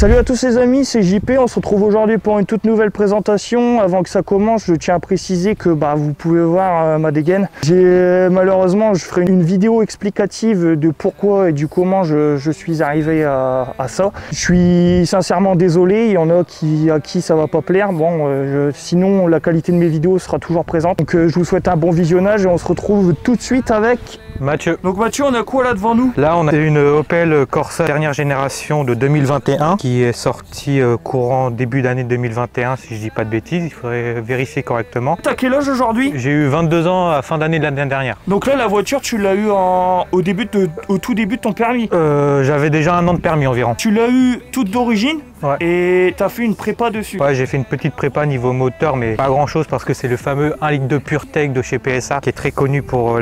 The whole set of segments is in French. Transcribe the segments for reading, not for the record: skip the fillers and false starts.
Salut à tous les amis, c'est JP, on se retrouve aujourd'hui pour une toute nouvelle présentation. Avant que ça commence, je tiens à préciser que vous pouvez voir ma dégaine. Malheureusement, je ferai une vidéo explicative de pourquoi et du comment je suis arrivé à ça. Je suis sincèrement désolé, il y en a à qui ça va pas plaire. Bon, sinon la qualité de mes vidéos sera toujours présente. Donc je vous souhaite un bon visionnage et on se retrouve tout de suite avec Mathieu. Donc Mathieu, on a quoi là devant nous? Là on a une Opel Corsa dernière génération de 2021 qui est sortie courant début d'année 2021 si je dis pas de bêtises, il faudrait vérifier correctement. T'as quel âge aujourd'hui? J'ai eu 22 ans à fin d'année de l'année dernière. Donc là la voiture tu l'as eu au tout début de ton permis? J'avais déjà 1 an de permis environ. Tu l'as eu toute d'origine? Ouais. Et t'as fait une prépa dessus? Ouais, j'ai fait une petite prépa niveau moteur, mais pas grand chose parce que c'est le fameux 1 litre de PureTech de chez PSA qui est très connu pour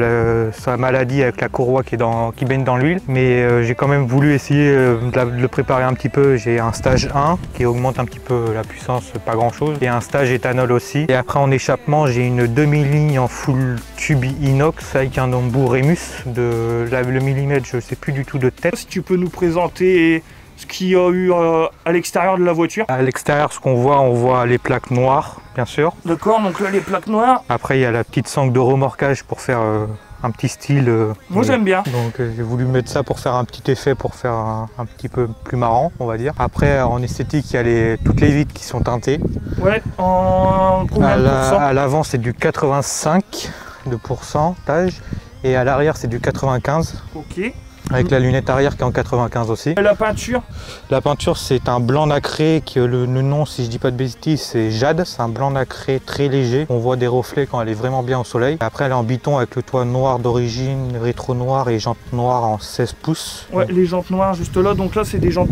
sa maladie avec la courroie qui baigne dans l'huile. Mais j'ai quand même voulu essayer de le préparer un petit peu. J'ai un stage 1 qui augmente un petit peu la puissance, pas grand chose, et un stage éthanol aussi. Et après en échappement, j'ai une demi-ligne en full tube inox avec un embout Remus le millimètre, je sais plus du tout de tête. Si tu peux nous présenter ce qu'il y a eu à l'extérieur de la voiture. À l'extérieur, ce qu'on voit, on voit les plaques noires, bien sûr. D'accord, donc là les plaques noires. Après, il y a la petite sangle de remorquage pour faire un petit style. Moi j'aime bien. Donc j'ai voulu mettre ça pour faire un petit effet, pour faire un petit peu plus marrant, on va dire. Après, en esthétique, il y a toutes les vitres qui sont teintées. Ouais, en combien de pourcents? À l'avant, c'est du 85 de pourcentage et à l'arrière, c'est du 95. Ok. Avec la lunette arrière qui est en 95 aussi. Et la peinture? La peinture, c'est un blanc nacré qui le nom, si je dis pas de bêtises, c'est Jade. C'est un blanc nacré très léger. On voit des reflets quand elle est vraiment bien au soleil. Après, elle est en biton avec le toit noir d'origine, rétro noir et jantes noires en 16 pouces. Ouais, les jantes noires juste là. Donc là, c'est les jantes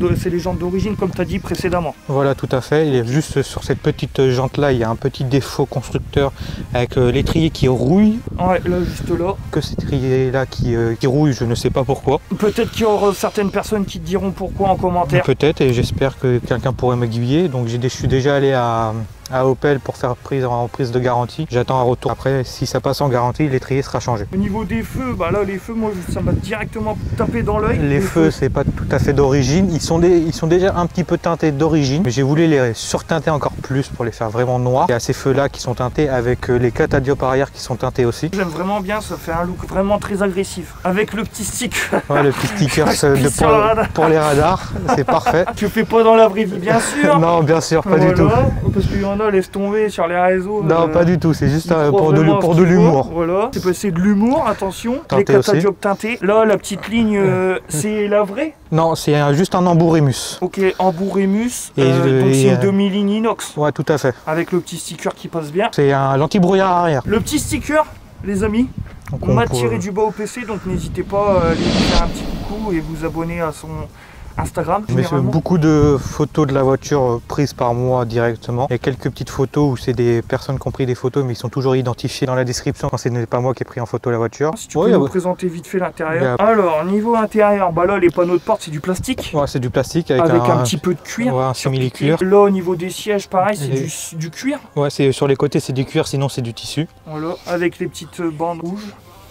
d'origine comme tu as dit précédemment. Voilà, tout à fait. Il est juste sur cette petite jante là, il y a un petit défaut constructeur avec l'étrier qui rouille. Ouais, là, juste là. Que cet étrier là qui rouille, je ne sais pas pourquoi. Peut-être qu'il y aura certaines personnes qui te diront pourquoi en commentaire. Peut-être, et j'espère que quelqu'un pourrait m'aiguiller. Donc je suis déjà allé à Opel pour faire prise de garantie. J'attends un retour. Après, si ça passe en garantie, l'étrier sera changé. Au niveau des feux, là les feux, moi ça m'a directement tapé dans l'œil. Les feux, c'est pas tout à fait d'origine. Ils sont déjà un petit peu teintés d'origine, mais j'ai voulu les surteinter encore plus pour les faire vraiment noirs. Il y a ces feux là qui sont teintés avec les catadiopes arrière qui sont teintés aussi. J'aime vraiment bien, ça fait un look vraiment très agressif. Avec le petit stick. Ouais, le petit sticker pour les radars, c'est parfait. Tu fais pas dans la vraie vie, bien sûr. Non, bien sûr, pas du tout. Parce qu'il y en a, laisse tomber sur les réseaux. Non, pas du tout, c'est juste pour de l'humour. Voilà, c'est de l'humour, attention. Teinté les catadiopes teintés. Là, la petite ligne, c'est la vraie? Non, c'est juste un embout Remus. Ok, embout Remus, donc c'est une demi-ligne inox. Ouais, tout à fait. Avec le petit sticker qui passe bien. C'est l'anti-brouillard arrière. Le petit sticker, les amis, on m'a tiré du bas au PC, donc n'hésitez pas à aller faire un petit coucou et vous abonner à son Instagram. Mais c'est beaucoup de photos de la voiture prises par moi directement. Il y a quelques petites photos où c'est des personnes qui ont pris des photos, mais ils sont toujours identifiés dans la description quand ce n'est pas moi qui ai pris en photo la voiture. Si tu peux nous présenter vite fait l'intérieur. Alors, niveau intérieur, là les panneaux de porte c'est du plastique. Ouais, c'est du plastique avec un petit peu de cuir. Ouais, un simili-cuir. Là au niveau des sièges, pareil, c'est du cuir. Ouais, sur les côtés c'est du cuir, sinon c'est du tissu. Voilà, avec les petites bandes rouges.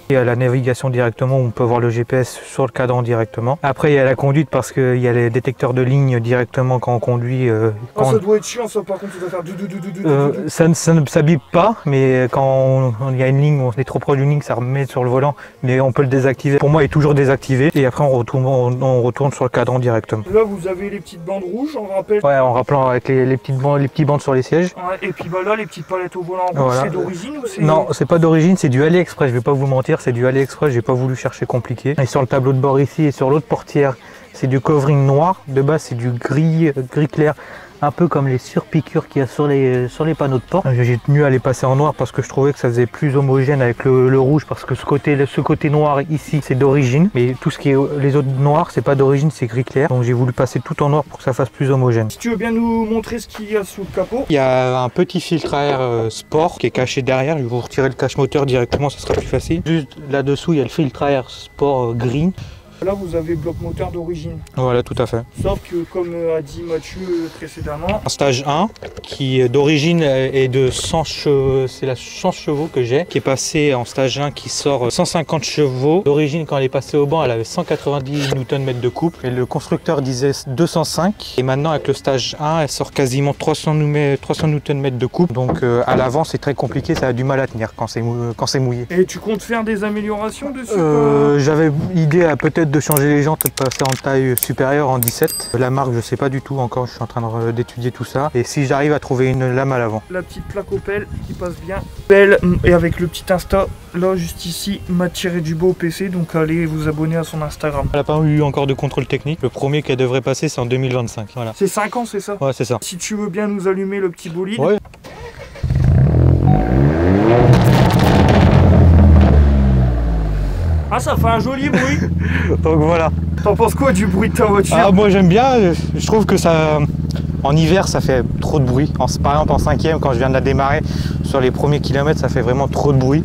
Il y a la navigation directement, on peut voir le GPS sur le cadran directement. Après il y a la conduite parce qu'il y a les détecteurs de ligne directement quand on conduit. Ça doit être chiant ça, par contre tu dois faire ça ne s'habille pas, mais quand il y a une ligne, on est trop proche d'une ligne, ça remet sur le volant, mais on peut le désactiver. Pour moi il est toujours désactivé et après on retourne sur le cadran directement. Là vous avez les petites bandes rouges, on rappelle. Ouais, en rappelant avec les petits bandes sur les sièges. Ouais, et puis là les petites palettes au volant rouge, voilà. C'est d'origine ou c'est... Non, c'est pas d'origine, c'est du AliExpress, je vais pas vous mentir. C'est du AliExpress, j'ai pas voulu chercher compliqué. Et sur le tableau de bord ici et sur l'autre portière, c'est du covering noir. De base, c'est du gris clair, un peu comme les surpiqûres qu'il y a sur les panneaux de porte. J'ai tenu à les passer en noir parce que je trouvais que ça faisait plus homogène avec le rouge, parce que ce côté noir ici, c'est d'origine. Mais tout ce qui est les autres noirs, c'est pas d'origine, c'est gris clair. Donc j'ai voulu passer tout en noir pour que ça fasse plus homogène. Si tu veux bien nous montrer ce qu'il y a sous le capot. Il y a un petit filtre à air sport qui est caché derrière. Je vais vous retirer le cache moteur directement, ça sera plus facile. Juste là-dessous, il y a le filtre à air sport green. Là, vous avez bloc moteur d'origine. Voilà, tout à fait. Sauf que, comme a dit Mathieu précédemment, Un stage 1 qui d'origine est de 100 chevaux, c'est la 100 chevaux que j'ai, qui est passé en stage 1 qui sort 150 chevaux. D'origine, quand elle est passée au banc, elle avait 190 Nm de couple et le constructeur disait 205. Et maintenant, avec le stage 1, elle sort quasiment 300 Nm de couple. Donc à l'avant, c'est très compliqué, ça a du mal à tenir quand c'est mouillé. Et tu comptes faire des améliorations dessus? J'avais l'idée à peut-être de changer les jantes, de passer en taille supérieure en 17. La marque, je sais pas du tout encore, je suis en train d'étudier tout ça. Et si j'arrive à trouver une lame à l'avant. La petite plaque Opel qui passe bien. Opel, et avec le petit Insta, là juste ici, Matt-du-bas PC, donc allez vous abonner à son Instagram. Elle n'a pas eu encore de contrôle technique. Le premier qu'elle devrait passer, c'est en 2025. Voilà. C'est 5 ans, c'est ça? Ouais, c'est ça. Si tu veux bien nous allumer le petit bolide. Ouais. Ah, ça fait un joli bruit. Donc voilà. T'en penses quoi du bruit de ta voiture? Ah, moi j'aime bien, je trouve que ça... En hiver ça fait trop de bruit. Par exemple en 5e, quand je viens de la démarrer, sur les premiers kilomètres, ça fait vraiment trop de bruit.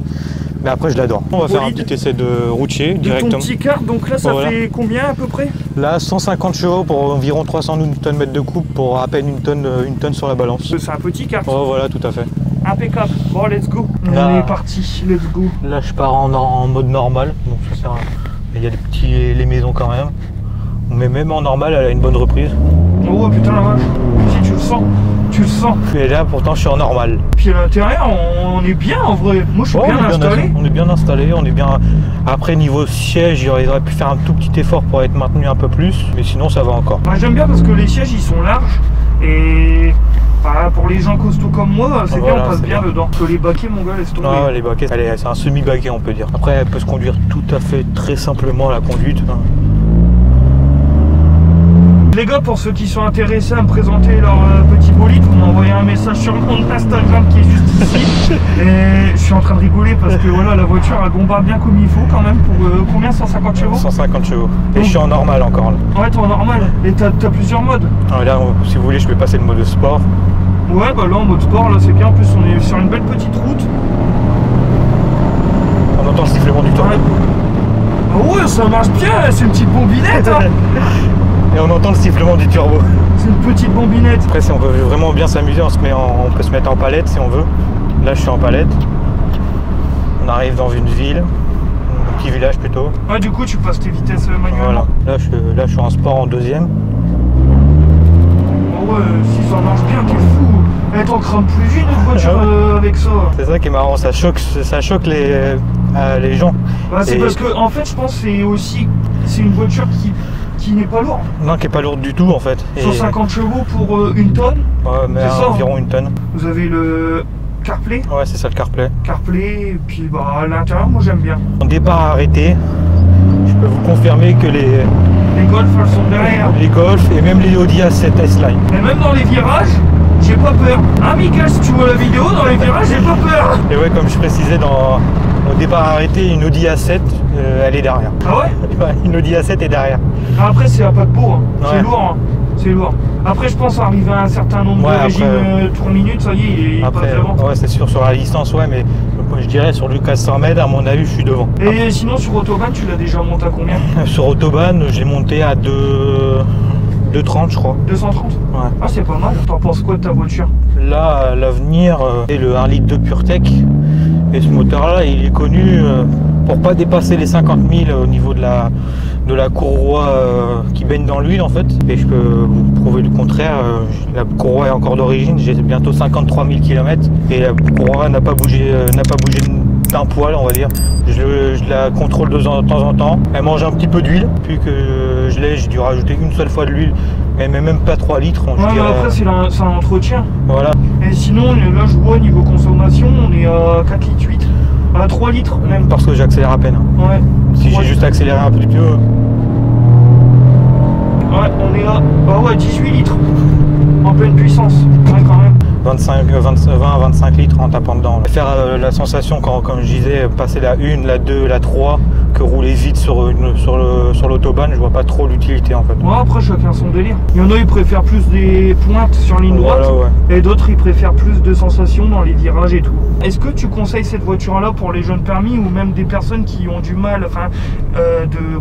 Mais après je l'adore. On va faire un petit essai de routier directement. Ton petit kart, donc là ça fait combien à peu près? Là 150 chevaux pour environ 300 Nm de couple pour à peine une tonne sur la balance. C'est un petit kart. Oh voilà, tout à fait. Impeccable. Bon, let's go. Là, on est parti, let's go. Là je pars en mode normal. Donc ça sert à... Il y a les maisons quand même. Mais même en normal, elle a une bonne reprise. Oh putain la vache. Si tu le sens, tu le sens. Et là pourtant je suis en normal. Puis à l'intérieur, on est bien en vrai. Moi je suis bien installé. On est bien installé, on est bien. Après niveau siège, il aurait pu faire un tout petit effort pour être maintenu un peu plus. Mais sinon ça va encore. Moi j'aime bien parce que les sièges ils sont larges. Et bah, pour les gens costauds comme moi, c'est bien, on passe bien dedans. Que les baquets, mon gars, laisse tomber. Ah, les baquets, c'est un semi-baquet, on peut dire. Après, elle peut se conduire tout à fait très simplement la conduite. Les gars, pour ceux qui sont intéressés à me présenter leur petit bolide, vous m'envoyez un message sur mon Instagram qui est juste ici. Et je suis en train de rigoler parce que voilà, la voiture elle bombarde bien comme il faut quand même. Pour combien? 150 chevaux? 150 chevaux. Et je suis en normal encore là. Ouais, t'es en normal. Et t'as plusieurs modes. Ah, là, si vous voulez, je peux passer le mode sport. Ouais, bah là en mode sport, là c'est bien. En plus, on est sur une belle petite route. On entend le sifflement du temps. Ouais. Ah ouais, ça marche bien, c'est une petite bombinette. Hein. Et on entend le sifflement du turbo. C'est une petite bombinette. Après, si on veut vraiment bien s'amuser, on peut se mettre en palette si on veut. Là, je suis en palette. On arrive dans une ville, un petit village plutôt. Ouais, du coup, tu passes tes vitesses manuellement. Voilà. Là, je suis en sport en 2e. Oh ouais, si ça marche bien, t'es fou. Eh, t'en crames plus une voiture avec ça. C'est ça qui est marrant, ça choque les gens. Bah, c'est parce que, en fait, je pense que c'est une voiture qui n'est pas lourde. Non, qui n'est pas lourde du tout en fait. 150 chevaux pour une tonne. Ouais, mais environ une tonne. Vous avez le CarPlay. Ouais, c'est ça le CarPlay. CarPlay, et puis bah, à l'intérieur, moi j'aime bien. En départ arrêté, je peux vous confirmer que les Golf elles sont derrière. Les Golf et même les Audi A7 S-Line. Et même dans les virages, j'ai pas peur. Hein, Mickaël, si tu vois la vidéo, dans les virages, j'ai pas peur. Et ouais, comme je précisais au départ arrêté, une Audi A7, elle est derrière. Ah ouais? Une Audi A7 est derrière. Après, c'est à pas de peau, hein. Ouais. C'est lourd, hein. C'est lourd. Après, je pense arriver à un certain nombre de régimes tour minute, ça y est, il passe devant. Ouais, c'est sûr, sur la distance, ouais, mais je dirais sur le 400 mètres, à mon avis, je suis devant. Et après, sinon, sur Autobahn, tu l'as déjà monté à combien? Sur Autobahn, je l'ai monté à 2,30 je crois. 230? Ouais. Ah, c'est pas mal. T'en penses quoi de ta voiture? Là, l'avenir, c'est le 1 litre de PureTech. Et ce moteur-là, il est connu pour pas dépasser les 50 000 au niveau de la courroie qui baigne dans l'huile en fait. Et je peux vous prouver le contraire. La courroie est encore d'origine, j'ai bientôt 53 000 km et la courroie n'a pas bougé d'un poil, on va dire. Je la contrôle de temps en temps. Elle mange un petit peu d'huile. Depuis que j'ai dû rajouter une seule fois de l'huile. Mais même pas 3 litres. Ouais, mais après c'est un entretien. Voilà. Et sinon, là je vois niveau consommation, on est à 4 litres 8. À 3 litres même. Parce que j'accélère à peine. Ouais. Si j'ai juste accéléré un petit peu. Ouais, on est à bah ouais, 18 litres. En pleine puissance. Ouais, quand même. 20 à 25 litres en tapant dedans. Faire la sensation quand, comme je disais, passer la 1, la 2, la 3, que rouler vite sur l'autobahn, je vois pas trop l'utilité en fait. Ouais, après chacun son délire. Il y en a ils préfèrent plus des pointes sur ligne droite, Voilà, ouais. et d'autres ils préfèrent plus de sensations dans les virages et tout. Est-ce que tu conseilles cette voiture là pour les jeunes permis ou même des personnes qui ont du mal, enfin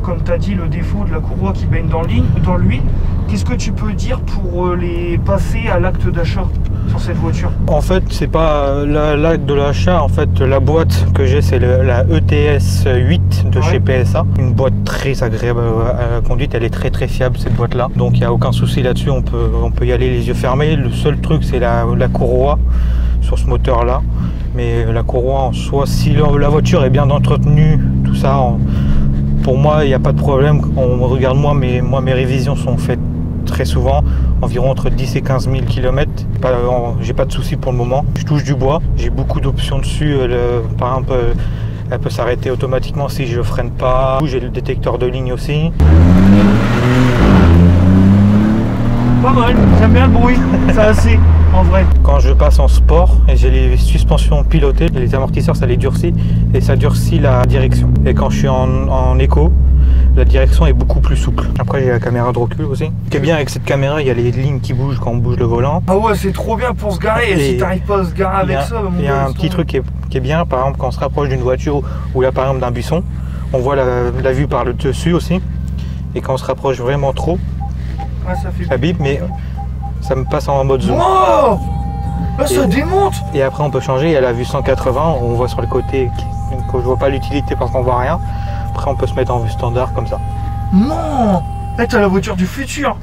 comme tu as dit, le défaut de la courroie qui baigne dans l'huile? Qu'est-ce que tu peux dire pour les passer à l'acte d'achat sur cette voiture? En fait, c'est pas l'acte de l'achat. En fait, la boîte que j'ai, c'est la ETS 8 de chez PSA. Une boîte très agréable à la conduite. Elle est très fiable cette boîte là. Donc il n'y a aucun souci là-dessus. On peut y aller les yeux fermés. Le seul truc, c'est la courroie sur ce moteur là. Mais la courroie en soi, si la voiture est bien entretenue, tout ça, pour moi, il n'y a pas de problème. On regarde mes révisions sont faites très souvent, environ entre 10 et 15 000 km. J'ai pas de soucis pour le moment. Je touche du bois, j'ai beaucoup d'options dessus. Par exemple, elle peut s'arrêter automatiquement si je freine pas. J'ai le détecteur de ligne aussi. Pas mal, j'aime bien le bruit, c'est assez en vrai. Quand je passe en sport et j'ai les suspensions pilotées, les amortisseurs ça les durcit et ça durcit la direction. Et quand je suis en éco, la direction est beaucoup plus souple. Après j'ai la caméra de recul aussi. Ce qui est bien avec cette caméra, il y a les lignes qui bougent quand on bouge le volant. Ah ouais, c'est trop bien pour se garer. Et si t'arrives pas à se garer avec ça, il y a un petit truc qui est bien, par exemple quand on se rapproche d'une voiture ou là par exemple d'un buisson, on voit la vue par le dessus aussi. Et quand on se rapproche vraiment trop, ça bip, mais ça me passe en mode zoom. Wow, là, ça démonte. Et après on peut changer, il y a la vue 180, on voit sur le côté que je vois pas l'utilité parce qu'on voit rien. Après on peut se mettre en vue standard comme ça. Non, là t'as la voiture du futur.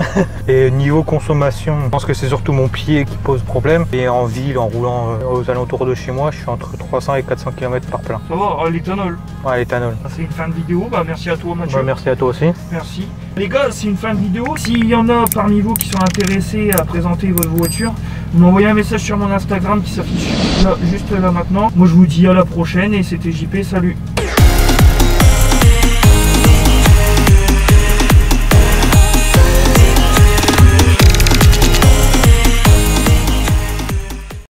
Et niveau consommation, je pense que c'est surtout mon pied qui pose problème. Et en ville, en roulant aux alentours de chez moi, je suis entre 300 et 400 km par plein. Ça va, l'éthanol. Ouais, l'éthanol. C'est une fin de vidéo, bah merci à toi Mathieu. Ouais, merci à toi aussi. Merci. Les gars, c'est une fin de vidéo. S'il y en a parmi vous qui sont intéressés à présenter votre voiture, vous m'envoyez un message sur mon Instagram qui s'affiche juste là maintenant. Moi je vous dis à la prochaine et c'était JP, salut.